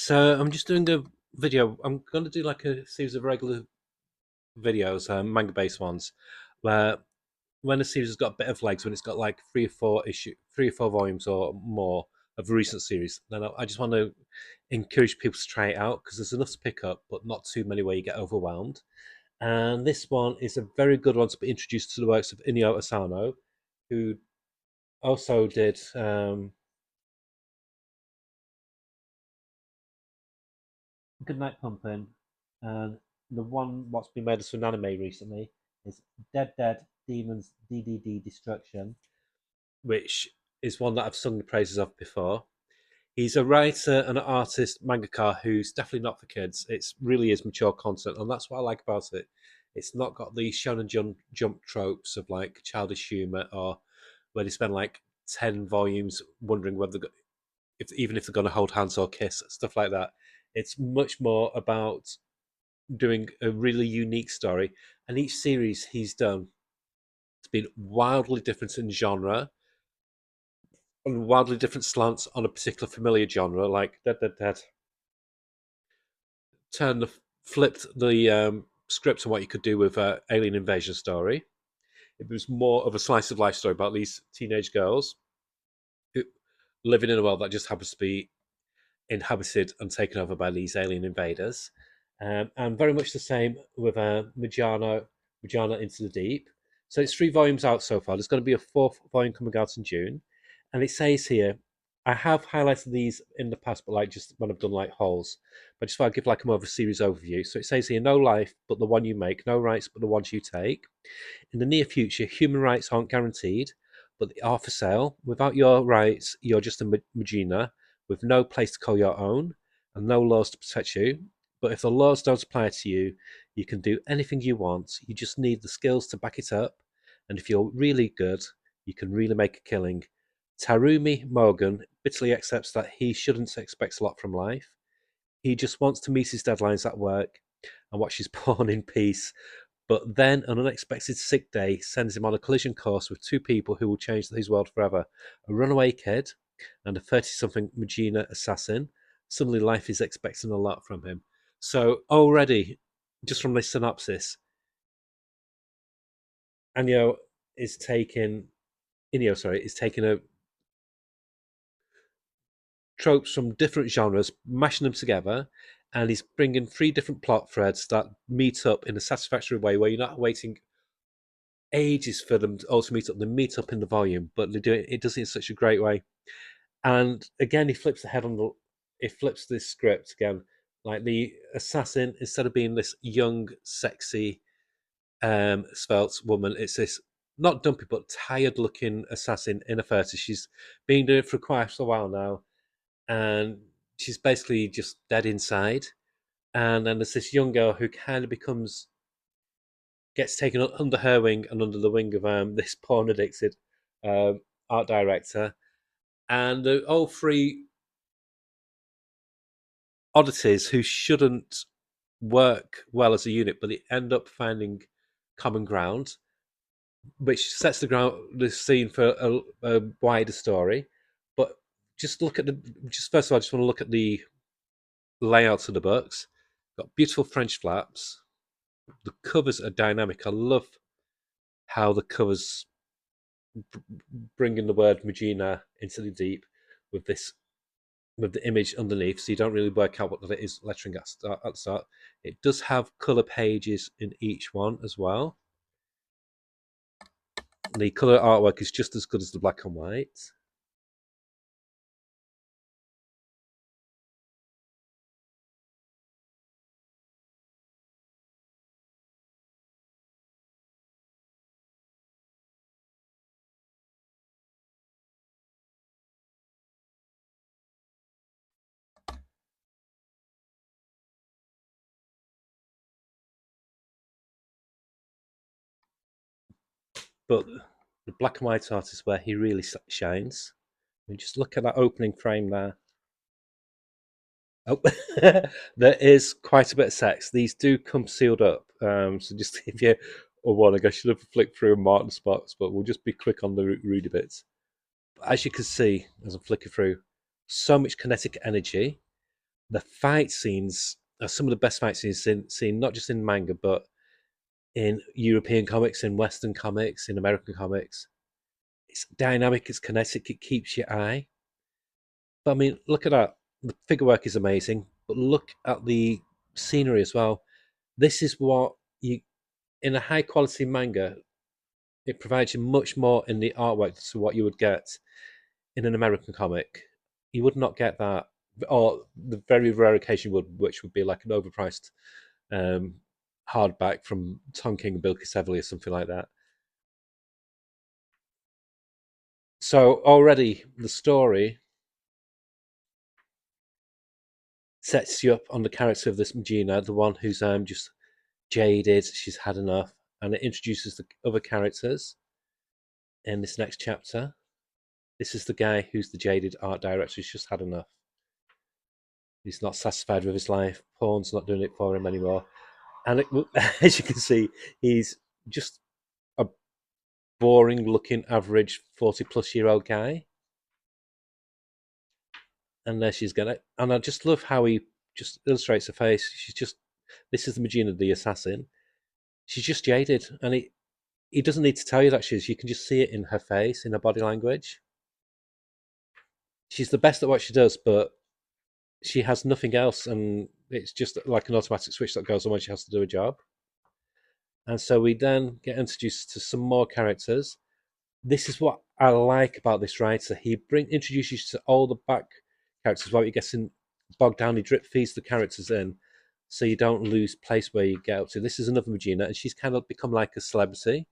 So I'm just doing a video. I'm going to do like a series of regular videos, manga-based ones, where when a series has got a bit of legs, when it's got like 3 or 4 volumes or more of a recent series, then I just want to encourage people to try it out because there's enough to pick up, but not too many where you get overwhelmed. And this one is a very good one to be introduced to the works of Inio Asano, who also did Goodnight Pumping, and the one what's been made as an anime recently is Dead Dead Demons DDD Destruction, which is one that I've sung the praises of before. He's a writer and an artist, mangaka, who's definitely not for kids. It really is mature content, and that's what I like about it. It's not got the shonen jump tropes of like childish humor or where they spend like 10 volumes wondering whether if even if they're going to hold hands or kiss, stuff like that. It's much more about doing a really unique story, and each series he's done has been wildly different in genre and wildly different slants on a particular familiar genre, like Dead turned the flipped the script on what you could do with alien invasion story. It was more of a slice of life story about these teenage girls who living in a world that just happens to be inhabited and taken over by these alien invaders. And very much the same with Mujana Into the Deep. So it's 3 volumes out so far. There's going to be a fourth volume coming out in June. And it says here, I have highlighted these in the past, but like just when I've done like hauls. But just want to give like a more of a series overview. So it says here, no life but the one you make, no rights but the ones you take. In the near future, human rights aren't guaranteed, but they are for sale. Without your rights, you're just a Mujina with no place to call your own and no laws to protect you. But if the laws don't apply to you, you can do anything you want. You just need the skills to back it up. And if you're really good, you can really make a killing. Tarumi Morgan bitterly accepts that he shouldn't expect a lot from life. He just wants to meet his deadlines at work and watch his porn in peace. But then an unexpected sick day sends him on a collision course with 2 people who will change his world forever: a runaway kid and a 30 something Mujina assassin. Suddenly, life is expecting a lot from him. So, already, just from this synopsis, Anyo is taking. Inio, sorry, is taking a tropes from different genres, mashing them together, and he's bringing 3 different plot threads that meet up in a satisfactory way where you're not waiting ages for them to also meet up. They meet up in the volume, but they do it. It does it in such a great way. And again, he flips the head on the. He flips this script again. Like the assassin, instead of being this young, sexy, svelte woman, it's this not dumpy but tired-looking assassin in her 30s. She's been doing it for quite a while now, and she's basically just dead inside. And then there's this young girl who kind of gets taken under her wing and under the wing of this porn addicted art director. And all 3 oddities who shouldn't work well as a unit, but they end up finding common ground, which sets the scene for a wider story. But just first of all, I just want to look at the layouts of the books. Got beautiful French flaps. The covers are dynamic. I love how the covers bringing the word Mujina into the deep with this with the image underneath, so you don't really work out what it is lettering at the start. It does have color pages in each one as well. The color artwork is just as good as the black and white. But the black and white art is where he really shines. I mean, just look at that opening frame there. Oh, there is quite a bit of sex. These do come sealed up, so just if you a warning, I should have flicked through and marked the spots, but we'll just be quick on the rudy bits. As you can see, as I'm flicking through, so much kinetic energy. The fight scenes are some of the best fight scenes seen not just in manga, but in European comics, in Western comics, in American comics. It's dynamic, it's kinetic, it keeps your eye. But I mean, look at that. The figure work is amazing, but look at the scenery as well. This is what you, in a high quality manga, it provides you much more in the artwork to what you would get in an American comic. You would not get that, or the very rare occasion would, which would be like an overpriced um, hardback from Tom King and Bill Kisevely or something like that. So already the story sets you up on the character of this Mujina, the one who's just jaded, she's had enough, and it introduces the other characters in this next chapter. This is the guy who's the jaded art director. He's just had enough. He's not satisfied with his life. Porn's not doing it for him anymore. And it, as you can see, he's just a boring looking average 40 plus year old guy. And there she's going to. And I just love how he just illustrates her face. She's just, this is the Mujina, the assassin. She's just jaded. And he doesn't need to tell you that she is. You can just see it in her face, in her body language. She's the best at what she does, but she has nothing else. And it's just like an automatic switch that goes on when she has to do a job. And so we then get introduced to some more characters. This is what I like about this writer. He introduces you to all the back characters while you're getting bogged down. He drip feeds the characters in so you don't lose place where you get up to. This is another Mujina, and she's kind of become like a celebrity.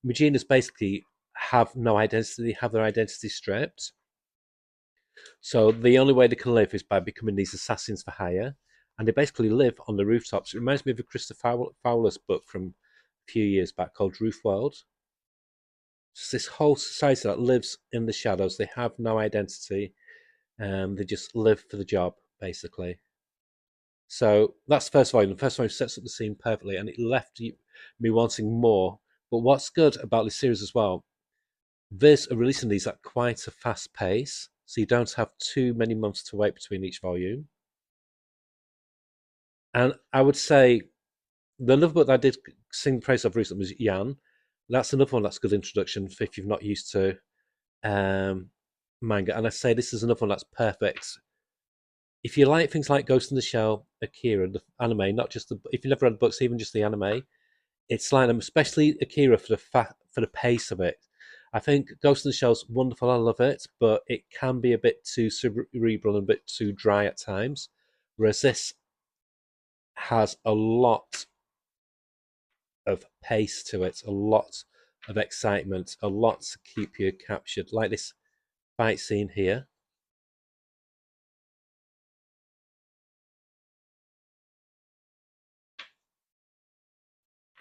Mujinas basically have no identity, have their identity stripped. So the only way they can live is by becoming these assassins for hire. And they basically live on the rooftops. It reminds me of a Christopher Fowler's book from a few years back called Roof World. It's this whole society that lives in the shadows. They have no identity. They just live for the job, basically. So that's the first volume. The first volume sets up the scene perfectly, and it left me wanting more. But what's good about this series as well, there's a releasing these at quite a fast pace, so you don't have too many months to wait between each volume. And I would say the another book that I did sing praise of recently was Yan. That's another one that's a good introduction if you've not used to manga. And I say this is another one that's perfect. If you like things like Ghost in the Shell, Akira, the anime, not just the, if you never read the books, even just the anime, it's like them, especially Akira for the pace of it. I think Ghost in the Shell's wonderful. I love it, but it can be a bit too cerebral and a bit too dry at times. Whereas this has a lot of pace to it, a lot of excitement, a lot to keep you captured. Like this fight scene here.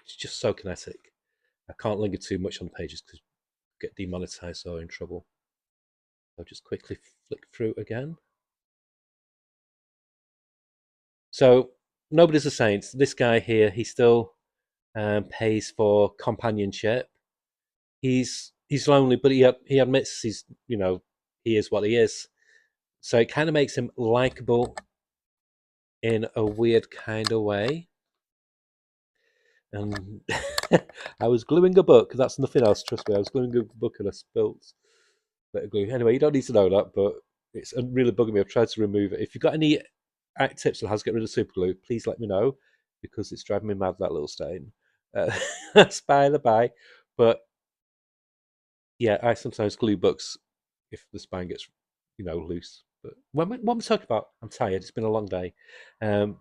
It's just so kinetic. I can't linger too much on the pages because I get demonetized or in trouble. I'll just quickly flick through again. So nobody's a saint. This guy here, he still pays for companionship. He's lonely, but he admits he's he is what he is. So it kind of makes him likable in a weird kind of way. And I was gluing a book. That's nothing else. Trust me, I was gluing a book and I spilt a bit of glue. Anyway, you don't need to know that, but it's really bugging me. I've tried to remove it. If you've got any tips on how to get rid of super glue, please let me know because it's driving me mad, that little stain. That's by the by. But yeah, I sometimes glue books if the spine gets loose. But what am I talking about? I'm tired. It's been a long day. Um,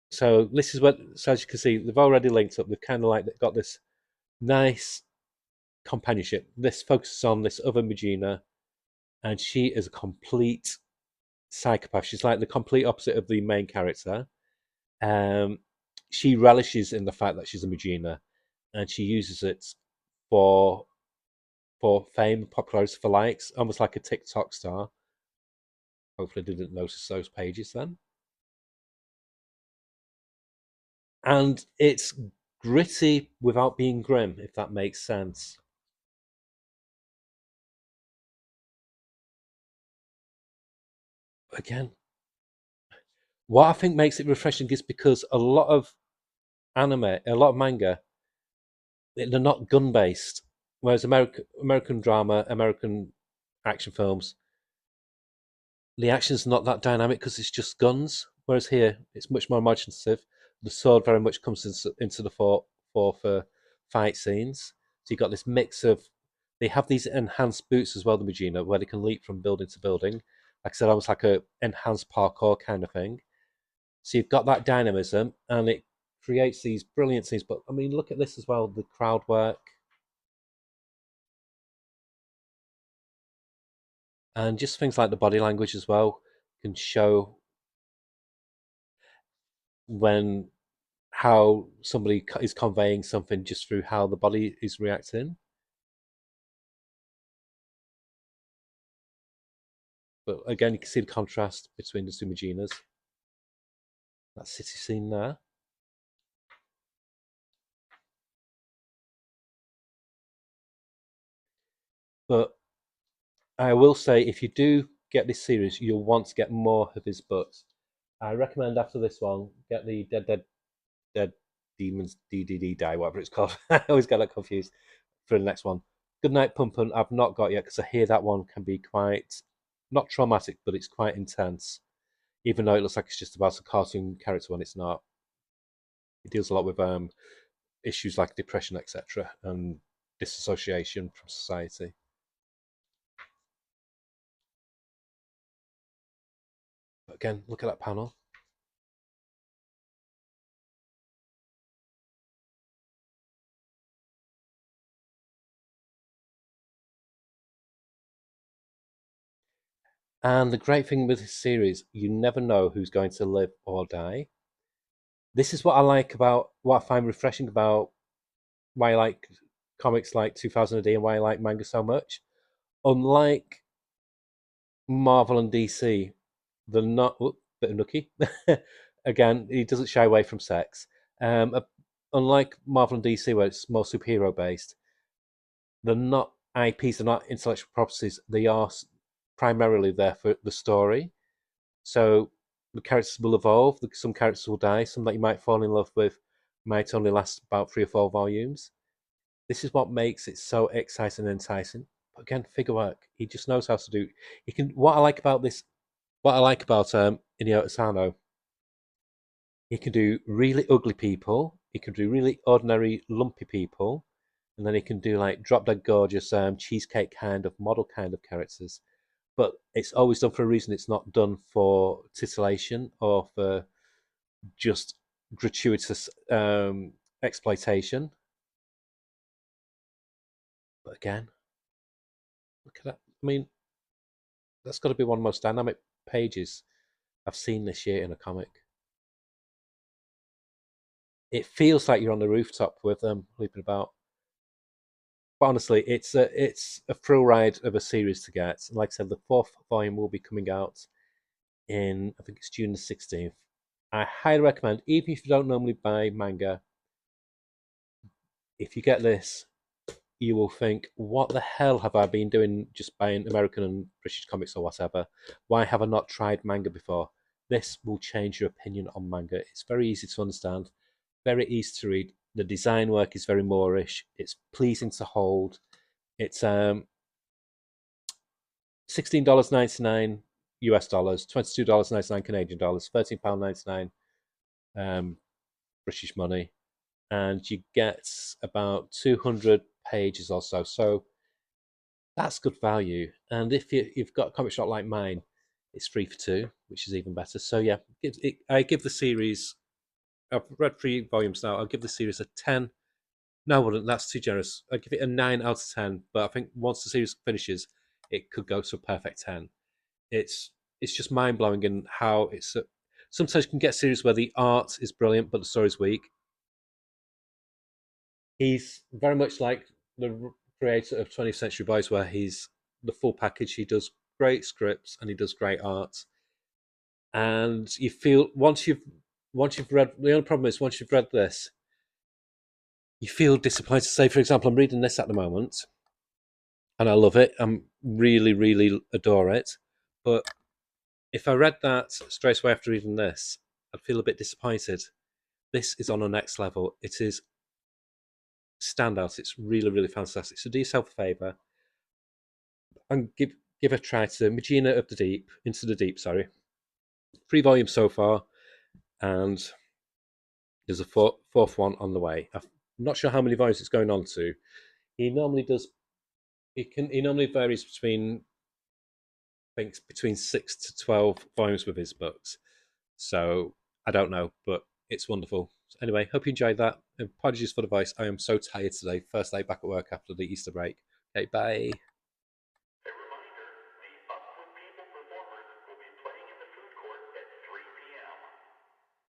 so this is what. So as you can see, they've already linked up. They've kind of like got this nice companionship. This focuses on this other Mujina, and she is a complete psychopath. She's like the complete opposite of the main character. Um, she relishes in the fact that she's a Mujina, and she uses it for fame, popularity, for likes, almost like a TikTok star. Hopefully, I didn't notice those pages then. And it's gritty without being grim, if that makes sense. Again, What I think makes it refreshing is because a lot of anime, a lot of manga, they're not gun based, whereas American drama, American action films, the action's not that dynamic because it's just guns. Whereas here, it's much more imaginative. The sword very much comes into the fore for fight scenes. So you've got this mix of. They have these enhanced boots as well, the Mujina, where they can leap from building to building. Like I said, almost like a enhanced parkour kind of thing. So you've got that dynamism, and it creates these brilliant scenes. But I mean, look at this as well, the crowd work, and just things like the body language as well can show when how somebody is conveying something just through how the body is reacting. But again, you can see the contrast between the two Mujinas. That city scene there. But I will say, if you do get this series, you'll want to get more of his books. I recommend after this one, get the Dead Demons DDD Die, whatever it's called. I always get that confused for the next one. Goodnight Pumpin', I've not got yet because I hear that one can be quite, not traumatic, but it's quite intense. Even though it looks like it's just about a cartoon character when it's not. It deals a lot with issues like depression, etc., and disassociation from society. But again, look at that panel. And the great thing with this series, you never know who's going to live or die. This is what I like about what I find refreshing about why I like comics like 2000 AD and why I like manga so much. Unlike Marvel and DC, they're not. Bit of nookie. Again, he doesn't shy away from sex. Um, Unlike Marvel and DC, where it's more superhero based, they're not IPs, they're not intellectual properties. They are primarily there for the story. So the characters will evolve. Some characters will die. Some that you might fall in love with might only last about 3 or 4 volumes. This is what makes it so exciting and enticing. But again, figure work. He just knows how to do. He can. What I like about this. What I like about Inio Asano. He can do really ugly people. He can do really ordinary, lumpy people, and then he can do like drop dead gorgeous cheesecake kind of model kind of characters. But it's always done for a reason. It's not done for titillation or for just gratuitous exploitation. But again, look at that. I mean, that's got to be one of the most dynamic pages I've seen this year in a comic. It feels like you're on the rooftop with them leaping about. But honestly, it's a thrill ride of a series to get. Like I said, the fourth volume will be coming out in I think it's June the 16th. I highly recommend, even if you don't normally buy manga, if you get this, you will think, what the hell have I been doing just buying American and British comics or whatever? Why have I not tried manga before? This will change your opinion on manga. It's very easy to understand, very easy to read. The design work is very Moorish. It's pleasing to hold. It's $16.99 US dollars, $22.99 Canadian dollars, £13.99 British money, and you get about 200 pages or so. So that's good value. And if you've got a comic shop like mine, it's 3 for 2, which is even better. So yeah, I give the series. I've read 3 volumes now. I'll give the series a 10. No, I wouldn't. That's too generous. I give it a 9 out of 10. But I think once the series finishes, it could go to a perfect 10. It's it's just mind blowing in how it's. Sometimes you can get series where the art is brilliant but the story's weak. He's very much like the creator of 20th Century Boys, where he's the full package. He does great scripts and he does great art. And you feel once you've read, the only problem is once you've read this, you feel disappointed. Say, for example, I'm reading this at the moment, and I love it. I'm really, really adore it. But if I read that straight away after reading this, I'd feel a bit disappointed. This is on a next level. It is standout. It's really, really fantastic. So do yourself a favour and give a try to Mujina of the Deep, Into the Deep, sorry. 3 volumes so far, and there's a fourth one on the way. I'm not sure how many volumes it's going on to. He normally does. He normally varies between, I think, between 6 to 12 volumes with his books. So I don't know, but it's wonderful. Anyway, hope you enjoyed that. Apologies for the voice. I am so tired today. First day back at work after the Easter break. Okay, bye.